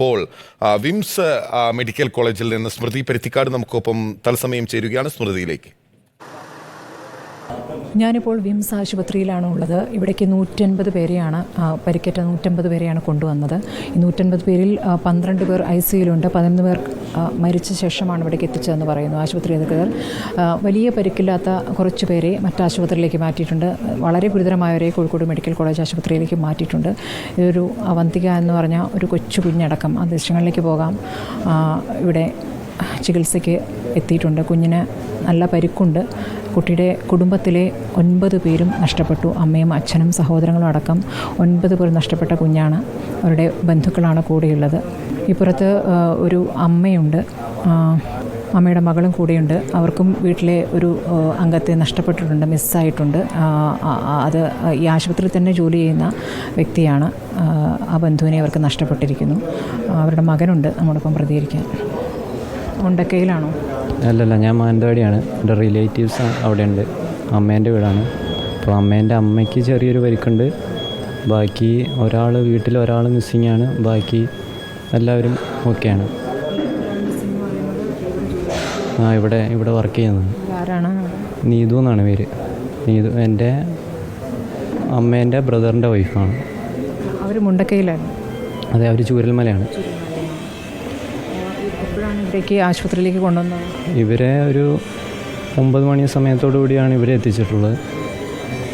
ഇപ്പോൾ വിംസ് മെഡിക്കൽ കോളേജിൽ നിന്ന് സ്മൃതി പരുത്തിക്കാട് നമുക്കൊപ്പം തത്സമയം ചേരുകയാണ്. സ്മൃതിയിലേക്ക്. ഞാനിപ്പോൾ വിംസ് ആശുപത്രിയിലാണ് ഉള്ളത്. ഇവിടേക്ക് 150 പേരെയാണ് പരിക്കേറ്റ 150 പേരെയാണ് കൊണ്ടുവന്നത്. ഈ 150 പേരിൽ 12 പേർ ICUയിലുണ്ട്. 11 പേർ മരിച്ച ശേഷമാണ് ഇവിടേക്ക് എത്തിച്ചതെന്ന് പറയുന്നു ആശുപത്രി അധികൃതർ. വലിയ പരിക്കില്ലാത്ത കുറച്ച് പേരെ മറ്റാശുപത്രിയിലേക്ക് മാറ്റിയിട്ടുണ്ട്. വളരെ ഗുരുതരമായവരെ കോഴിക്കോട് മെഡിക്കൽ കോളേജ് ആശുപത്രിയിലേക്ക് മാറ്റിയിട്ടുണ്ട്. ഇതൊരു അവന്തിക എന്ന് പറഞ്ഞ ഒരു കൊച്ചു കുഞ്ഞടക്കം ആ ദൃശ്യങ്ങളിലേക്ക് പോകാം. ഇവിടെ ചികിത്സയ്ക്ക് എത്തിയിട്ടുണ്ട്. കുഞ്ഞിന് നല്ല പരിക്കുണ്ട്. കുട്ടിയുടെ കുടുംബത്തിലെ 9 പേരും നഷ്ടപ്പെട്ടു. അമ്മയും അച്ഛനും സഹോദരങ്ങളും അടക്കം 9 പേർ നഷ്ടപ്പെട്ട കുഞ്ഞാണ്. അവരുടെ ബന്ധുക്കളാണ് കൂടെയുള്ളത്. ഇപ്പുറത്ത് ഒരു അമ്മയുണ്ട്, അമ്മയുടെ മകളും കൂടെയുണ്ട്. അവർക്കും വീട്ടിലെ ഒരു അംഗത്തെ നഷ്ടപ്പെട്ടിട്ടുണ്ട്, മിസ്സായിട്ടുണ്ട്. അത് ഈ ആശുപത്രിയിൽ തന്നെ ജോലി ചെയ്യുന്ന വ്യക്തിയാണ്. ആ ബന്ധുവിനെ അവർക്ക് നഷ്ടപ്പെട്ടിരിക്കുന്നു. അവരുടെ മകനുണ്ട് നമ്മോടൊപ്പം പ്രതികരിക്കാൻ. മുണ്ടക്കയിലാണോ? അല്ലല്ല, ഞാൻ മാനന്തവാടിയാണ്. എൻ്റെ റിലേറ്റീവ്സ് അവിടെ ഉണ്ട്. അമ്മേൻ്റെ വീടാണ്. അപ്പോൾ അമ്മയ്ക്ക് ചെറിയൊരു പരിക്കുണ്ട്. ബാക്കി വീട്ടിൽ ഒരാൾ മിസ്സിങ് ആണ്. ബാക്കി എല്ലാവരും ഓക്കെയാണ്. ഇവിടെ വർക്ക് ചെയ്യുന്നത്. നീതു എന്നാണ് പേര്. നീതു എൻ്റെ അമ്മേൻ്റെ ബ്രദറിൻ്റെ വൈഫാണ്. അവർ മുണ്ടക്കയിലാണ്? അതെ, അവർ ചൂരൽമലയാണ്. ഇവിടേക്ക് ആശുപത്രിയിലേക്ക് കൊണ്ടുവന്നത് ഇവരെ ഒരു 9 മണി സമയത്തോടു കൂടിയാണ് ഇവരെ എത്തിച്ചിട്ടുള്ളത്.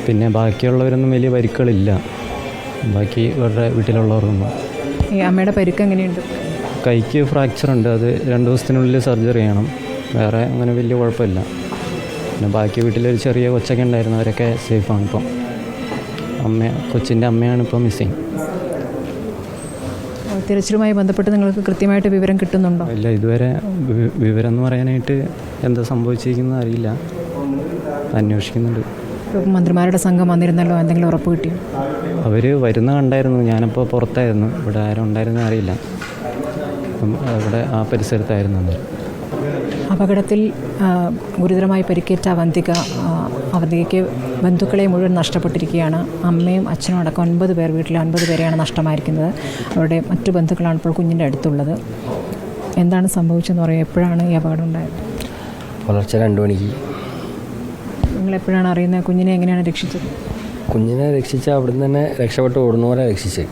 പിന്നെ ബാക്കിയുള്ളവരൊന്നും വലിയ പരിക്കുകളില്ല. ബാക്കി ഇവരുടെ വീട്ടിലുള്ളവർക്കൊന്നും. ഈ അമ്മയുടെ പരിക്ക് എങ്ങനെയുണ്ട്? കൈക്ക് ഫ്രാക്ചർ ഉണ്ട്. അത് 2 ദിവസത്തിനുള്ളിൽ സർജറി ചെയ്യണം. വേറെ അങ്ങനെ വലിയ കുഴപ്പമില്ല. പിന്നെ ബാക്കി വീട്ടിലൊരു ചെറിയ കൊച്ചൊക്കെ ഉണ്ടായിരുന്നു. അവരൊക്കെ സേഫാണ്. ഇപ്പം കൊച്ചിൻ്റെ അമ്മയാണ് ഇപ്പം മിസ്സിങ്. തിരച്ചിലുമായി ബന്ധപ്പെട്ട് നിങ്ങൾക്ക് കൃത്യമായിട്ട് വിവരം കിട്ടുന്നുണ്ടോ? ഇല്ല, ഇതുവരെ വിവരം എന്ന് പറയാനായിട്ട് എന്താ സംഭവിച്ചിരിക്കുന്നത് അറിയില്ല. അന്വേഷിക്കുന്നുണ്ട്. മന്ത്രിമാരുടെ സംഘം വന്നിരുന്നല്ലോ, എന്തെങ്കിലും ഉറപ്പ് കിട്ടി? അവർ വരുന്ന കണ്ടായിരുന്നു. ഞാനപ്പോൾ പുറത്തായിരുന്നു. ഇവിടെ ആരും ഉണ്ടായിരുന്ന അറിയില്ല. ഇവിടെ ആ പരിസരത്തായിരുന്നു. അപകടത്തിൽ ഗുരുതരമായി പരിക്കേറ്റ അവന്തികയ്ക്ക് ബന്ധുക്കളെ മുഴുവൻ നഷ്ടപ്പെട്ടിരിക്കുകയാണ്. അമ്മയും അച്ഛനും അടക്കം 9 പേർ, വീട്ടിലെ 9 പേരെയാണ് നഷ്ടമായിരിക്കുന്നത്. അവരുടെ മറ്റു ബന്ധുക്കളാണ് ഇപ്പോൾ കുഞ്ഞിൻ്റെ അടുത്തുള്ളത്. എന്താണ് സംഭവിച്ചതെന്ന് പറയുക? എപ്പോഴാണ് ഈ അപകടം ഉണ്ടായത്? പുലർച്ചെ 2 മണിക്ക്. നിങ്ങളെപ്പോഴാണ് അറിയുന്നത്? കുഞ്ഞിനെ എങ്ങനെയാണ് രക്ഷിച്ചത്? കുഞ്ഞിനെ രക്ഷിച്ച് അവിടുന്ന് തന്നെ രക്ഷപ്പെട്ട് ഓടുന്നവരെ രക്ഷിച്ച്.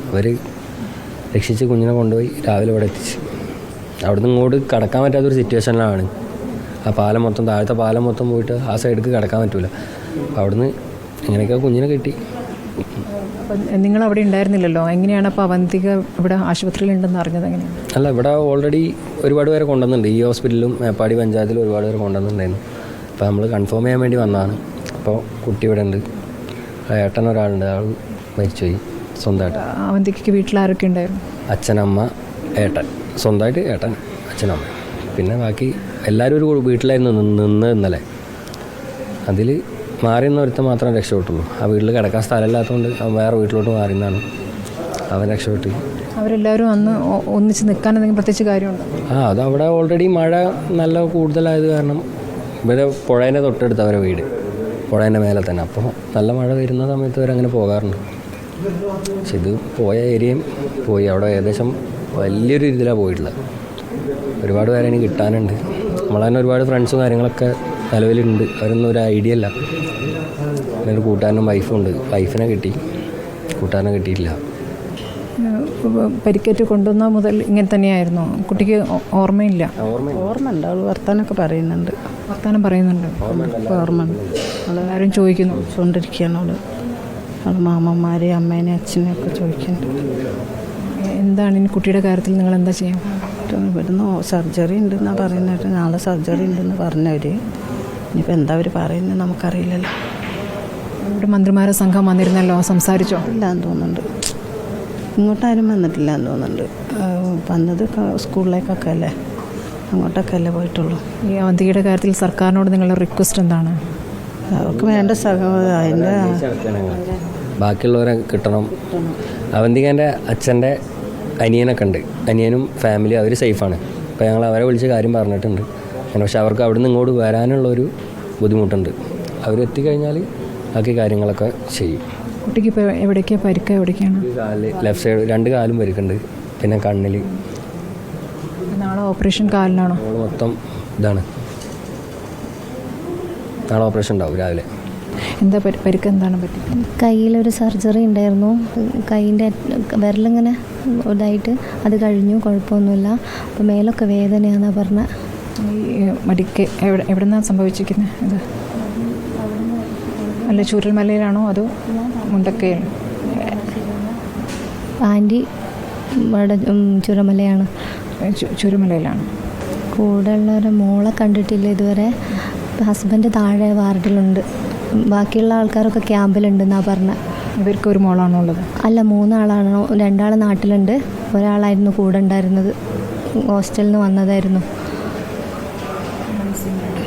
അവർ രക്ഷിച്ച് കുഞ്ഞിനെ കൊണ്ടുപോയി രാവിലെ ഇവിടെ എത്തിച്ച്. അവിടുന്ന് ഇങ്ങോട്ട് കടക്കാൻ പറ്റാത്തൊരു സിറ്റുവേഷനിലാണ്. ആ പാലം മൊത്തം, താഴത്തെ പാലം മൊത്തം പോയിട്ട് ആ സൈഡിലേക്ക് കടക്കാൻ പറ്റില്ല. അപ്പോൾ അവിടുന്ന് എങ്ങനെയൊക്കെ കുഞ്ഞിനെ കിട്ടി. അപ്പം നിങ്ങൾ അവിടെ ഉണ്ടായിരുന്നില്ലല്ലോ. എങ്ങനെയാണ് അപ്പോൾ അവന്തിക ഇവിടെ ആശുപത്രിയിലുണ്ടെന്ന് അറിഞ്ഞത്? എങ്ങനെയാണ്? അല്ല, ഇവിടെ ഓൾറെഡി ഒരുപാട് പേരെ കൊണ്ടുവന്നിട്ടുണ്ട്. ഈ ഹോസ്പിറ്റലിലും മേപ്പാടി പഞ്ചായത്തിലും ഒരുപാട് പേരെ കൊണ്ടുവന്നിട്ടുണ്ടായിരുന്നു. അപ്പോൾ നമ്മൾ കൺഫേം ചെയ്യാൻ വേണ്ടി വന്നതാണ്. അപ്പോൾ കുട്ടി ഇവിടെ ഉണ്ട്. ഏട്ടൻ ഒരാളുണ്ട്, ആൾ മരിച്ചുപോയി സ്വന്തമായിട്ട്. അവന്തിക്ക് വീട്ടിൽ ആരൊക്കെ ഉണ്ടായിരുന്നു? അച്ഛനമ്മ ഏട്ടൻ. സ്വന്തമായിട്ട് ഏട്ടൻ, അച്ഛനമ്മ. പിന്നെ ബാക്കി എല്ലാവരും ഒരു വീട്ടിലായിരുന്നു നിന്ന് ഇന്നലെ. അതിൽ മാറിയെന്ന ഒരുത്തൻ മാത്രമേ രക്ഷപ്പെട്ടുള്ളൂ. ആ വീട്ടിൽ കിടക്കാൻ സ്ഥലമില്ലാത്തതുകൊണ്ട് അവൻ വേറെ വീട്ടിലോട്ട് മാറിയെന്നാണ്. അവൻ രക്ഷപ്പെട്ട്. അവരെല്ലാവരും അന്ന് ഒന്നിച്ച് നിൽക്കാൻ എന്തെങ്കിലും പ്രത്യേകിച്ച് കാര്യമുണ്ടോ? അത് അവിടെ ഓൾറെഡി മഴ നല്ല കൂടുതലായത് കാരണം ഇവരെ പുഴേൻ്റെ തൊട്ടടുത്ത് അവരെ വീട്, പുഴേൻ്റെ മേലെ തന്നെ. അപ്പോൾ നല്ല മഴ വരുന്ന സമയത്ത് അവരങ്ങനെ പോകാറുണ്ട്. പക്ഷെ ഇത് പോയ ഏരിയയും പോയി. അവിടെ ഏകദേശം വലിയൊരു ഇതിലാണ് പോയിട്ടുള്ളത്. ഒരുപാട് പേരെ ഇനി കിട്ടാനുണ്ട്. നമ്മൾ തന്നെ ഒരുപാട് ഫ്രണ്ട്സും കാര്യങ്ങളൊക്കെ നിലവിലുണ്ട്. അവരൊന്നും ഒരു ഐഡിയ ഇല്ല. പിന്നെ ഒരു കൂട്ടുകാരനും വൈഫും ഉണ്ട്. വൈഫിനെ കിട്ടി, കൂട്ടുകാരനെ കിട്ടിയിട്ടില്ല. പരിക്കേറ്റ് കൊണ്ടുവന്ന മുതൽ ഇങ്ങനെ തന്നെയായിരുന്നു? കുട്ടിക്ക് ഓർമ്മയില്ല? ഓർമ്മയുണ്ട്. അവൾ വർത്താനമൊക്കെ പറയുന്നുണ്ട്. വർത്താനം പറയുന്നുണ്ട്? ഓർമ്മയുണ്ട്. അവളെല്ലാവരും ചോദിക്കുന്നു ചോദിച്ചുകൊണ്ടിരിക്കുകയാണ്. അവൾ മാമന്മാരെ, അമ്മേനെ, അച്ഛനെ ഒക്കെ ചോദിക്കുന്നുണ്ട്. എന്താണ് ഇനി കുട്ടിയുടെ കാര്യത്തിൽ നിങ്ങൾ എന്താ ചെയ്യാം? ഇവിടുന്ന് സർജറി ഉണ്ടെന്നാണ് പറയുന്നത്. നാളെ സർജറി ഉണ്ടെന്ന് പറഞ്ഞവർ. ഇനിയിപ്പോൾ എന്താ അവർ പറയുന്നത് നമുക്കറിയില്ലല്ലോ. ഇവിടെ മന്ത്രിമാരുടെ സംഘം വന്നിരുന്നല്ലോ, സംസാരിച്ചോ? ഇല്ലാന്ന് തോന്നുന്നുണ്ട്. ഇങ്ങോട്ടാരും വന്നിട്ടില്ല എന്ന് തോന്നുന്നുണ്ട്. വന്നത് സ്കൂളിലേക്കൊക്കെ അല്ലേ, അങ്ങോട്ടൊക്കെ അല്ലേ പോയിട്ടുള്ളൂ. ഈ അവന്തികയുടെ കാര്യത്തിൽ സർക്കാരിനോട് നിങ്ങളുടെ റിക്വസ്റ്റ് എന്താണ്? അവർക്ക് വേണ്ട അതിൻ്റെ ബാക്കിയുള്ളവരെ കിട്ടണം. അവന്തികേൻ്റെ അച്ഛൻ്റെ അനിയനൊക്കെ ഉണ്ട്. അനിയനും ഫാമിലി അവർ സേഫാണ്. അപ്പോൾ ഞങ്ങൾ അവരെ വിളിച്ച് കാര്യം പറഞ്ഞിട്ടുണ്ട്. പക്ഷെ അവർക്ക് അവിടെ നിന്ന് ഇങ്ങോട്ട് വരാനുള്ളൊരു ബുദ്ധിമുട്ടുണ്ട്. അവരെത്തിക്കഴിഞ്ഞാൽ ബാക്കി കാര്യങ്ങളൊക്കെ ചെയ്യും. കുട്ടിക്ക് ഇപ്പോൾ എവിടേക്കാണ് പരിക്ക്? എവിടേക്കാണ്? ലെഫ്റ്റ് സൈഡ് 2 കാലും പരിക്കുണ്ട്. പിന്നെ കണ്ണിൽ. നാളെ ഓപ്പറേഷൻ കാലിനാണോ? മൊത്തം ഇതാണ്. നാളെ ഓപ്പറേഷൻ ഉണ്ടാവും രാവിലെ. എന്താ പരിക്ക് എന്താണ് പറ്റിയത്? കയ്യിലൊരു സർജറി ഉണ്ടായിരുന്നു. കൈയിൻ്റെ വിരലിങ്ങനെ ഇതായിട്ട് അത് കഴിഞ്ഞു, കുഴപ്പമൊന്നുമില്ല. അപ്പോൾ മേലൊക്കെ വേദനയാണെന്നാണ് പറഞ്ഞത്. ഈ മടിക്ക് എവിടെ നിന്നാണ് സംഭവിച്ചിരിക്കുന്നത്? ഇത് അല്ല ചൂരൽമലയിലാണോ അതോ മുണ്ടക്കയിൽ? ആൻറ്റി ഇവിടെ ചുരമലയാണ്. ചുരമലയിലാണ്. കൂടെ ഉള്ളവരെ മോളെ കണ്ടിട്ടില്ല ഇതുവരെ. ഹസ്ബൻഡ് താഴെ വാർഡിലുണ്ട്. ബാക്കിയുള്ള ആൾക്കാരൊക്കെ ക്യാമ്പിലുണ്ടെന്നാണ് പറഞ്ഞത്. ഇവർക്ക് ഒരു മോളാണോ ഉള്ളത്? അല്ല, 3 ആളാണ്. 2 ആൾ നാട്ടിലുണ്ട്, ഒരാളായിരുന്നു കൂടെ ഉണ്ടായിരുന്നത്. ഹോസ്റ്റലിൽ നിന്ന് വന്നതായിരുന്നു.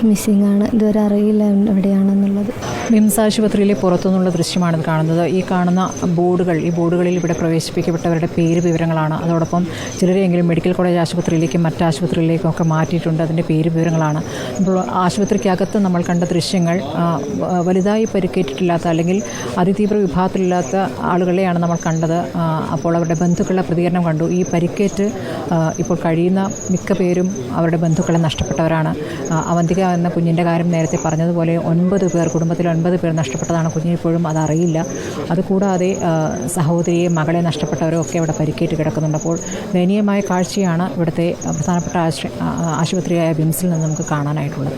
മിസ്സിംഗ് ആണ്. ഇതുവരെ അറിയില്ല എവിടെയാണെന്നുള്ളത്. മിംസ് ആശുപത്രിയിലെ പുറത്തുനിന്നുള്ള ദൃശ്യമാണ് കാണുന്നത്. ഈ കാണുന്ന ബോർഡുകൾ, ഈ ബോർഡുകളിൽ ഇവിടെ പ്രവേശിപ്പിക്കപ്പെട്ടവരുടെ പേര് വിവരങ്ങളാണ്. അതോടൊപ്പം ചിലരെങ്കിലും മെഡിക്കൽ കോളേജ് ആശുപത്രിയിലേക്കും മറ്റ് ആശുപത്രിയിലേക്കും ഒക്കെ മാറ്റിയിട്ടുണ്ട്. അതിൻ്റെ പേര് വിവരങ്ങളാണ്. ഇപ്പോൾ ആശുപത്രിക്കകത്ത് നമ്മൾ കണ്ട ദൃശ്യങ്ങൾ വലുതായി പരിക്കേറ്റിട്ടില്ലാത്ത അല്ലെങ്കിൽ അതിതീവ്ര വിഭാഗത്തിലില്ലാത്ത ആളുകളെയാണ് നമ്മൾ കണ്ടത്. അപ്പോൾ അവരുടെ ബന്ധുക്കളുടെ പ്രതികരണം കണ്ടു. ഈ പരിക്കേറ്റ് ഇപ്പോൾ കഴിയുന്ന മിക്ക പേരും അവരുടെ ബന്ധുക്കളെ നഷ്ടപ്പെട്ടവരാണ്. അവന്തിക എന്ന കുഞ്ഞിൻ്റെ കാര്യം നേരത്തെ പറഞ്ഞതുപോലെ 9 പേർ, കുടുംബത്തിൽ 9 പേർ നഷ്ടപ്പെട്ടതാണ്. കുഞ്ഞിനിപ്പോഴും അതറിയില്ല. അതുകൂടാതെ സഹോദരിയെ, മകളെ നഷ്ടപ്പെട്ടവരും ഒക്കെ അവിടെ പരിക്കേറ്റ് കിടക്കുന്നുണ്ട്. അപ്പോൾ ദയനീയമായ കാഴ്ചയാണ് ഇവിടുത്തെ പ്രധാനപ്പെട്ട ആശുപത്രിയായ ബിംസിൽ നിന്ന് നമുക്ക് കാണാനായിട്ടുള്ളത്.